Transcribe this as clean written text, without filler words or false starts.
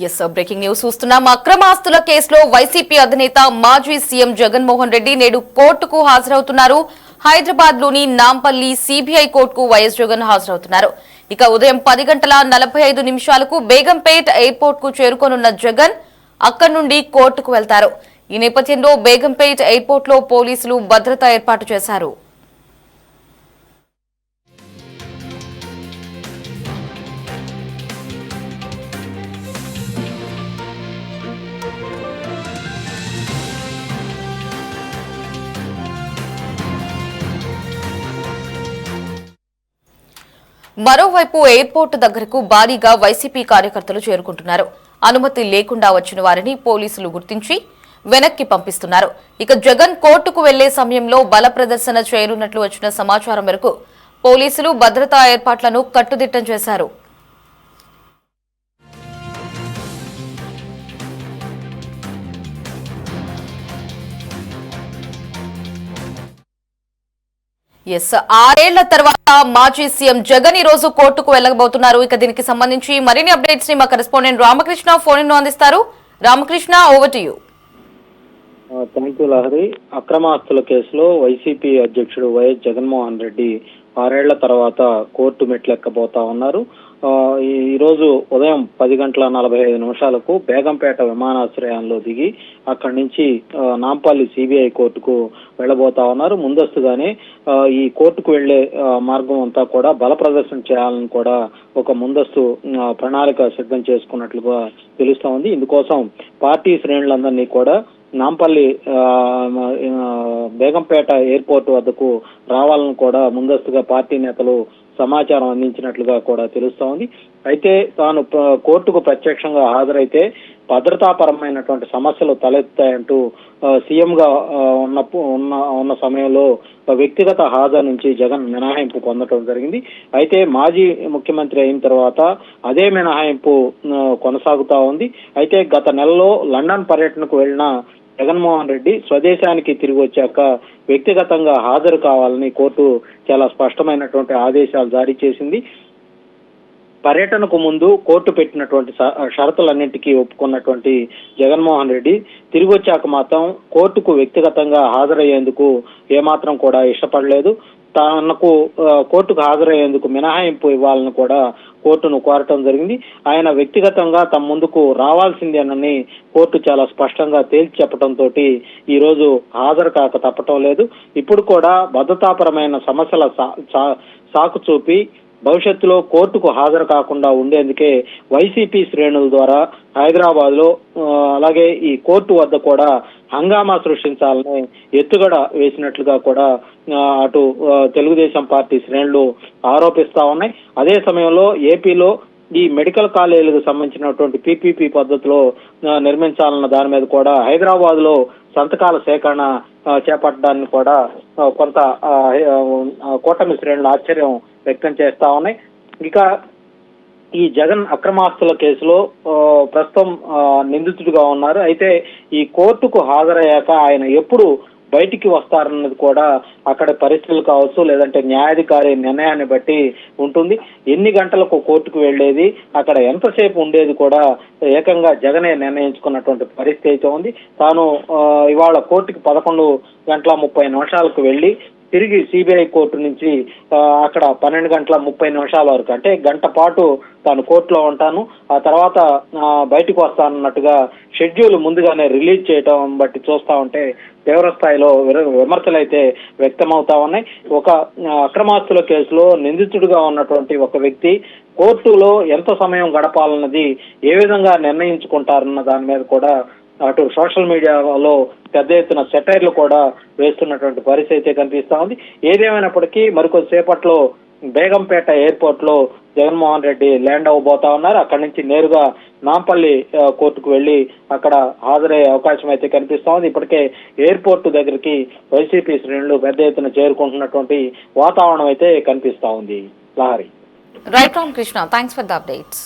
Yes breaking news చూస్తున్నాం. అక్రమ ఆస్తుల కేసులో వైసీపీ అధినేత మాజీ సీఎం జగన్మోహన్ రెడ్డి నేడు కోర్టుకు హాజరవుతున్నారు. హైదరాబాద్ లోని నాంపల్లి సిబిఐ కోర్టుకు వైఎస్ జగన్ హాజరవుతున్నారు. ఇక ఉదయం 10:45 బేగంపేట్ ఎయిర్పోర్ట్ కు చేరుకోనున్న జగన్ అక్కడి నుండి కోర్టుకు వెళ్తారు. ఈ నేపథ్యంలో బేగంపేట్ ఎయిర్పోర్ట్ లో పోలీసులు భద్రత ఏర్పాటు చేశారు. మరోవైపు ఎయిర్పోర్ట్ దగ్గరకు భారీగా వైసీపీ కార్యకర్తలు చేరుకుంటున్నారు. అనుమతి లేకుండా వచ్చిన వారిని పోలీసులు గుర్తించి వెనక్కి పంపిస్తున్నారు. ఇక జగన్ కోర్టుకు వెళ్లే సమయంలో బల ప్రదర్శన చేయనున్నట్లు వచ్చిన సమాచారం మేరకు పోలీసులు భద్రతా ఏర్పాట్లను కట్టుదిట్టం చేశారు. ఎస్ 6 ఏళ్ల తర్వాత మాజీ సీఎం జగన్ ఈ రోజు కోర్టుకు వెళ్లబోతున్నారు. ఇక దీనికి సంబంధించి మరిన్ని అప్డేట్స్ ని మా కరెస్పాండెంట్ రామకృష్ణ ఫోన్ అందిస్తారు. Ramakrishna, over to you. Thank you Lahari. అక్రమాస్తుల కేసులో వైసీపీ అధ్యక్షుడు వైఎస్ జగన్మోహన్ రెడ్డి 6 ఏళ్ల తర్వాత కోర్టు మెట్లెక్కబోతా ఉన్నారు. ఈ రోజు ఉదయం 10:45 బేగంపేట విమానాశ్రయంలో దిగి అక్కడి నుంచి నాంపల్లి సిబిఐ కోర్టుకు వెళ్లబోతా ఉన్నారు. ముందస్తుగానే ఈ కోర్టుకు వెళ్లే మార్గం అంతా కూడా బల ప్రదర్శన చేయాలని కూడా ఒక ముందస్తు ప్రణాళిక సిద్ధం చేసుకున్నట్లుగా తెలుస్తా ఉంది. ఇందుకోసం పార్టీ శ్రేణులందరినీ కూడా నాంపల్లి బేగంపేట ఎయిర్పోర్ట్ వద్దకు రావాలని కూడా ముందస్తుగా పార్టీ నేతలు సమాచారం అందించినట్లుగా కూడా తెలుస్తా ఉంది. అయితే తాను కోర్టుకు ప్రత్యక్షంగా హాజరైతే భద్రతాపరమైనటువంటి సమస్యలు తలెత్తాయంటూ సీఎం గా ఉన్న సమయంలో వ్యక్తిగత హాజరు నుంచి జగన్ మినహాయింపు పొందడం జరిగింది. అయితే మాజీ ముఖ్యమంత్రి అయిన తర్వాత అదే మినహాయింపు కొనసాగుతా ఉంది. అయితే గత నెలలో లండన్ పర్యటనకు వెళ్లిన జగన్మోహన్ రెడ్డి స్వదేశానికి తిరిగి వచ్చాక వ్యక్తిగతంగా హాజరు కావాలని కోర్టు చాలా స్పష్టమైనటువంటి ఆదేశాలు జారీ చేసింది. పర్యటనకు ముందు కోర్టు పెట్టినటువంటి షరతులన్నింటికీ ఒప్పుకున్నటువంటి జగన్మోహన్ రెడ్డి తిరిగి వచ్చాక మాత్రం కోర్టుకు వ్యక్తిగతంగా హాజరయ్యేందుకు ఏమాత్రం కూడా ఇష్టపడలేదు. తనకు కోర్టుకు హాజరయ్యేందుకు మినహాయింపు ఇవ్వాలని కూడా కోర్టును కోరటం జరిగింది. ఆయన వ్యక్తిగతంగా తమ ముందుకు రావాల్సిందేనని కోర్టు చాలా స్పష్టంగా తేల్చి చెప్పడంతో ఈ రోజు హాజరు కాక తప్పటం లేదు. ఇప్పుడు కూడా భద్రతాపరమైన సమస్యల సాకు చూపి భవిష్యత్తులో కోర్టుకు హాజరు కాకుండా ఉండేందుకే వైసీపీ శ్రేణుల ద్వారా హైదరాబాద్ లో అలాగే ఈ కోర్టు వద్ద కూడా హంగామా సృష్టించాలని ఎత్తుగడ వేసినట్లుగా కూడా అటు తెలుగుదేశం పార్టీ శ్రేణులు ఆరోపిస్తా ఉన్నాయి. అదే సమయంలో ఏపీలో ఈ మెడికల్ కాలేజీలకు సంబంధించినటువంటి పీపీపీ పద్ధతిలో నిర్మించాలన్న దాని మీద కూడా హైదరాబాద్ లో సంతకాల సేకరణ చేపట్టడాన్ని కూడా కొంత కూటమి శ్రేణులు ఆశ్చర్యం వ్యక్తం చేస్తా ఉన్నాయి. ఇక ఈ జగన్ అక్రమాస్తుల కేసులో ప్రస్తుతం నిందితుడిగా ఉన్నారు. అయితే ఈ కోర్టుకు హాజరయ్యాక ఆయన ఎప్పుడు బయటికి వస్తారన్నది కూడా అక్కడ పరిస్థితులు కావచ్చు, లేదంటే న్యాయాధికారి నిర్ణయాన్ని బట్టి ఉంటుంది. ఎన్ని గంటలకు కోర్టుకు వెళ్లేది, అక్కడ ఎంతసేపు ఉండేది కూడా ఏకంగా జగనే నిర్ణయించుకున్నటువంటి పరిస్థితి అయితే ఉంది. తాను ఇవాళ కోర్టుకి 11:30 వెళ్లి తిరిగి సిబిఐ కోర్టు నుంచి అక్కడ 12:30 వరకు అంటే గంట పాటు తాను కోర్టులో ఉంటాను, ఆ తర్వాత బయటకు వస్తానన్నట్టుగా షెడ్యూల్ ముందుగానే రిలీజ్ చేయడం బట్టి చూస్తా ఉంటే తీవ్ర స్థాయిలో విమర్శలు అయితే వ్యక్తమవుతా ఉన్నాయి. ఒక అక్రమాస్తుల కేసులో నిందితుడిగా ఉన్నటువంటి ఒక వ్యక్తి కోర్టులో ఎంత సమయం గడపాలన్నది ఏ విధంగా నిర్ణయించుకుంటారన్న దాని మీద కూడా అటు సోషల్ మీడియాలో పెద్ద ఎత్తున సెటైర్లు కూడా వేస్తున్నటువంటి పరిస్థితి అయితే కనిపిస్తా ఉంది. ఏదేమైనప్పటికీ మరికొద్దిసేపట్లో బేగంపేట ఎయిర్పోర్ట్ లో జగన్మోహన్ రెడ్డి ల్యాండ్ అవ్వబోతా ఉన్నారు. అక్కడి నుంచి నేరుగా నాంపల్లి కోర్టుకు వెళ్లి అక్కడ హాజరయ్యే అవకాశం అయితే కనిపిస్తా ఉంది. ఇప్పటికే ఎయిర్పోర్ట్ దగ్గరికి వైసీపీ శ్రేణులు పెద్ద ఎత్తున చేరుకుంటున్నటువంటి వాతావరణం అయితే కనిపిస్తా ఉంది. Lahari. Right Ramakrishna, thanks for the updates.